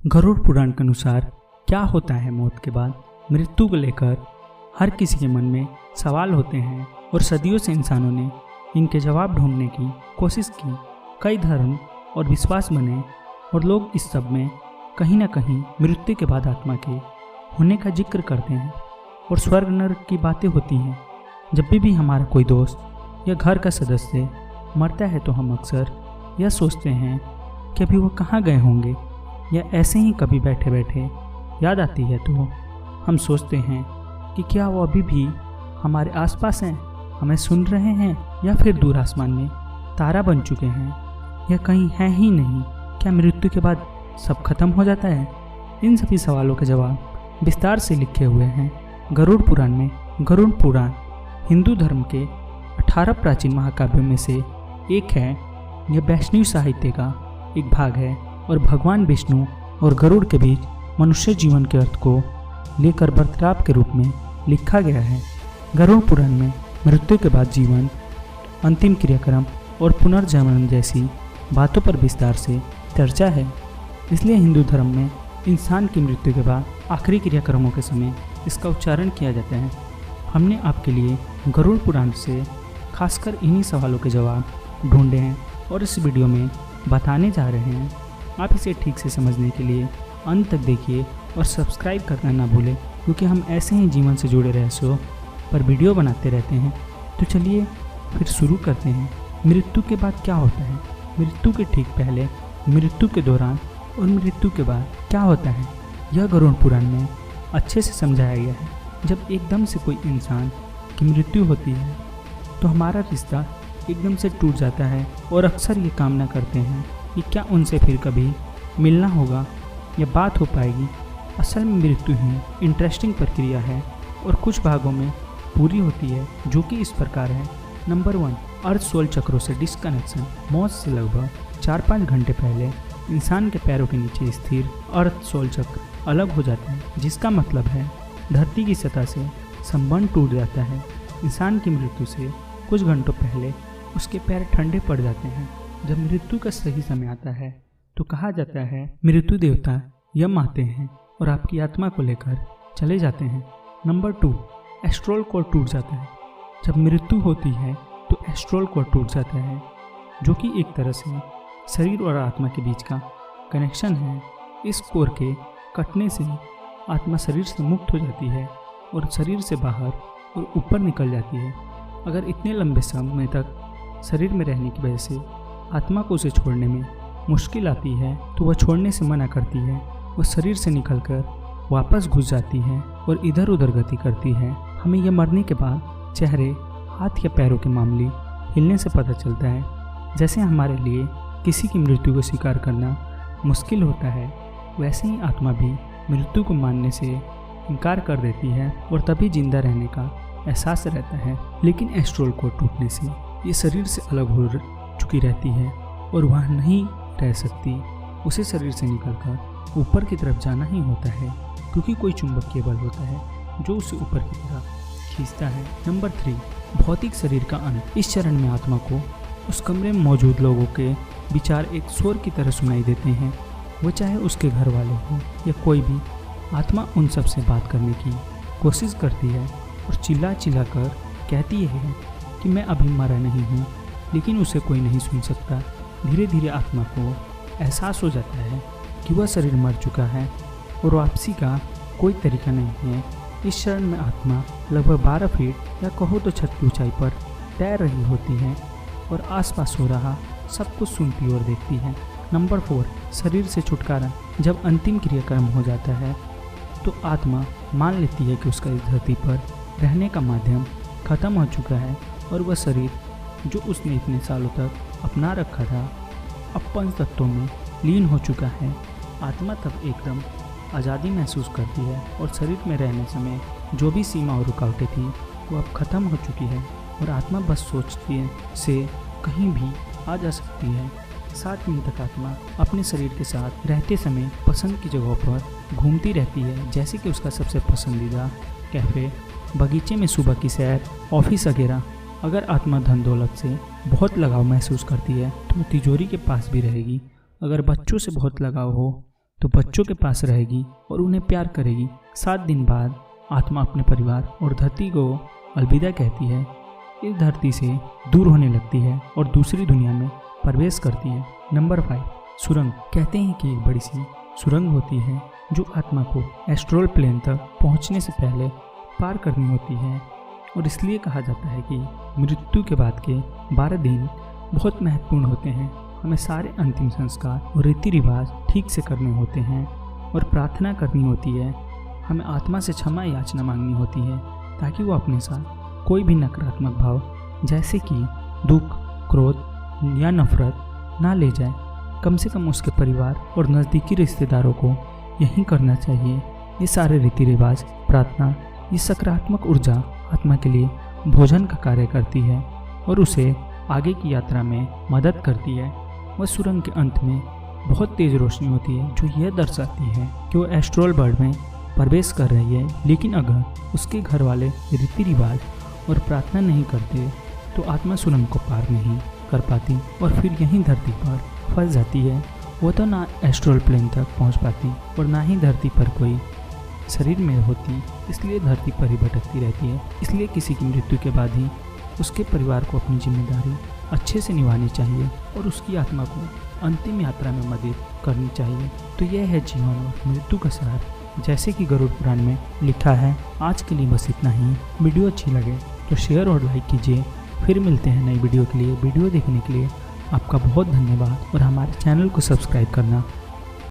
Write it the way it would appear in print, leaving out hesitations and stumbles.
गरुड़ पुराण के अनुसार क्या होता है मौत के बाद। मृत्यु को लेकर हर किसी के मन में सवाल होते हैं और सदियों से इंसानों ने इनके जवाब ढूंढने की कोशिश की। कई धर्म और विश्वास बने और लोग इस सब में कहीं ना कहीं मृत्यु के बाद आत्मा के होने का जिक्र करते हैं और स्वर्ग नरक की बातें होती हैं। जब भी हमारा कोई दोस्त या घर का सदस्य मरता है तो हम अक्सर यह सोचते हैं कि अभी वो कहाँ गए होंगे, या ऐसे ही कभी बैठे बैठे याद आती है तो हम सोचते हैं कि क्या वो अभी भी हमारे आसपास हैं, हमें सुन रहे हैं, या फिर दूर आसमान में तारा बन चुके हैं, या कहीं है ही नहीं। क्या मृत्यु के बाद सब खत्म हो जाता है? इन सभी सवालों के जवाब विस्तार से लिखे हुए हैं गरुड़ पुराण में। गरुड़ पुराण हिंदू धर्म के 18 प्राचीन महाकाव्यों में से एक है। यह वैष्णव साहित्य का एक भाग है और भगवान विष्णु और गरुड़ के बीच मनुष्य जीवन के अर्थ को लेकर वार्तालाप के रूप में लिखा गया है। गरुड़ पुराण में मृत्यु के बाद जीवन, अंतिम क्रियाक्रम और पुनर्जन्म जैसी बातों पर विस्तार से चर्चा है। इसलिए हिंदू धर्म में इंसान की मृत्यु के बाद आखिरी क्रियाक्रमों के समय इसका उच्चारण किया जाता है। हमने आपके लिए गरुड़ पुराण से खासकर इन्हीं सवालों के जवाब ढूंढे हैं और इस वीडियो में बताने जा रहे हैं। आप इसे ठीक से समझने के लिए अंत तक देखिए और सब्सक्राइब करना ना भूलें, क्योंकि हम ऐसे ही जीवन से जुड़े रहस्यों पर वीडियो बनाते रहते हैं। तो चलिए फिर शुरू करते हैं। मृत्यु के बाद क्या होता है? मृत्यु के ठीक पहले, मृत्यु के दौरान और मृत्यु के बाद क्या होता है, यह गरुड़ पुराण में अच्छे से समझाया गया है। जब एकदम से कोई इंसान की मृत्यु होती है तो हमारा रिश्ता एकदम से टूट जाता है और अक्सर ये कामना करते हैं कि क्या उनसे फिर कभी मिलना होगा या बात हो पाएगी। असल में मृत्यु ही इंटरेस्टिंग प्रक्रिया है और कुछ भागों में पूरी होती है, जो कि इस प्रकार है। नंबर 1, अर्थ सोल चक्रों से डिस्कनेक्शन। मौत से लगभग 4-5 घंटे पहले इंसान के पैरों के नीचे स्थिर अर्थ सोल चक्र अलग हो जाता है, जिसका मतलब है धरती की सतह से संबंध टूट जाता है। इंसान की मृत्यु से कुछ घंटों पहले उसके पैर ठंडे पड़ जाते हैं। जब मृत्यु का सही समय आता है तो कहा जाता है मृत्यु देवता यम आते हैं और आपकी आत्मा को लेकर चले जाते हैं। नंबर 2, एस्ट्रल कोर टूट जाता है। जब मृत्यु होती है तो एस्ट्रल कोर टूट जाता है, जो कि एक तरह से शरीर और आत्मा के बीच का कनेक्शन है। इस कोर के कटने से आत्मा शरीर से मुक्त हो जाती है और शरीर से बाहर और ऊपर निकल जाती है। अगर इतने लंबे समय तक शरीर में रहने की वजह से आत्मा को उसे छोड़ने में मुश्किल आती है तो वह छोड़ने से मना करती है। वह शरीर से निकलकर वापस घुस जाती है और इधर उधर गति करती है। हमें यह मरने के बाद चेहरे, हाथ या पैरों के मामूली हिलने से पता चलता है। जैसे हमारे लिए किसी की मृत्यु को स्वीकार करना मुश्किल होता है, वैसे ही आत्मा भी मृत्यु को मानने से इनकार कर देती है और तभी जिंदा रहने का एहसास रहता है। लेकिन एस्ट्रल कोर टूटने से ये शरीर से अलग हो चुकी रहती है और वह नहीं रह सकती। उसे शरीर से निकलकर ऊपर की तरफ जाना ही होता है, क्योंकि कोई चुंबकीय बल होता है जो उसे ऊपर की तरफ खींचता है। नंबर 3, भौतिक शरीर का अंत। इस चरण में आत्मा को उस कमरे में मौजूद लोगों के विचार एक शोर की तरह सुनाई देते हैं। वो चाहे उसके घर वाले हों या कोई भी, आत्मा उन सब से बात करने की कोशिश करती है और चिल्ला चिल्ला कर कहती है कि मैं अभी मरा नहीं हूँ, लेकिन उसे कोई नहीं सुन सकता। धीरे धीरे आत्मा को एहसास हो जाता है कि वह शरीर मर चुका है और वापसी का कोई तरीका नहीं है। इस क्षण में आत्मा लगभग 12 फीट या कहो तो छत की ऊंचाई पर तैर रही होती है और आसपास हो रहा सब कुछ सुनती और देखती है। नंबर 4, शरीर से छुटकारा। जब अंतिम क्रियाक्रम हो जाता है तो आत्मा मान लेती है कि उसका इस धरती पर रहने का माध्यम खत्म हो चुका है और वह शरीर जो उसने इतने सालों तक अपना रखा था अब पंच तत्वों में लीन हो चुका है। आत्मा तब एकदम आज़ादी महसूस करती है और शरीर में रहने समय जो भी सीमा और रुकावटें थी वो अब खत्म हो चुकी है और आत्मा बस सोचती से कहीं भी आ जा सकती है। 7 दिन तक आत्मा अपने शरीर के साथ रहते समय पसंद की जगहों पर घूमती रहती है, जैसे कि उसका सबसे पसंदीदा कैफ़े, बगीचे में सुबह की सैर, ऑफिस वगैरह। अगर आत्मा धन दौलत से बहुत लगाव महसूस करती है तो वो तिजोरी के पास भी रहेगी। अगर बच्चों से बहुत लगाव हो तो बच्चों के पास रहेगी और उन्हें प्यार करेगी। 7 दिन बाद आत्मा अपने परिवार और धरती को अलविदा कहती है, इस धरती से दूर होने लगती है और दूसरी दुनिया में प्रवेश करती है। नंबर 5, सुरंग। कहते हैं कि एक बड़ी सी सुरंग होती है जो आत्मा को एस्ट्रल प्लेन तक पहुंचने से पहले पार करनी होती है, और इसलिए कहा जाता है कि मृत्यु के बाद के 12 दिन बहुत महत्वपूर्ण होते हैं। हमें सारे अंतिम संस्कार और रीति रिवाज ठीक से करने होते हैं और प्रार्थना करनी होती है। हमें आत्मा से क्षमा याचना मांगनी होती है ताकि वो अपने साथ कोई भी नकारात्मक भाव जैसे कि दुख, क्रोध या नफरत ना ले जाए। कम से कम उसके परिवार और नज़दीकी रिश्तेदारों को यही करना चाहिए। ये सारे रीति रिवाज, प्रार्थना, ये सकारात्मक ऊर्जा आत्मा के लिए भोजन का कार्य करती है और उसे आगे की यात्रा में मदद करती है। वह सुरंग के अंत में बहुत तेज रोशनी होती है जो यह दर्शाती है कि वो एस्ट्रल वर्ल्ड में प्रवेश कर रही है। लेकिन अगर उसके घर वाले रीति रिवाज और प्रार्थना नहीं करते तो आत्मा सुरंग को पार नहीं कर पाती और फिर यहीं धरती पर फंस जाती है। वो तो ना एस्ट्रल प्लेन तक पहुंच पाती और ना ही धरती पर कोई शरीर में होती, इसलिए धरती पर ही भटकती रहती है। इसलिए किसी की मृत्यु के बाद ही उसके परिवार को अपनी जिम्मेदारी अच्छे से निभानी चाहिए और उसकी आत्मा को अंतिम यात्रा में मदद करनी चाहिए। तो यह है जीवन और मृत्यु का सार, जैसे कि गरुड़ पुराण में लिखा है। आज के लिए बस इतना ही। वीडियो अच्छी लगे तो शेयर और लाइक कीजिए। फिर मिलते हैं नई वीडियो के लिए। वीडियो देखने के लिए आपका बहुत धन्यवाद और हमारे चैनल को सब्सक्राइब करना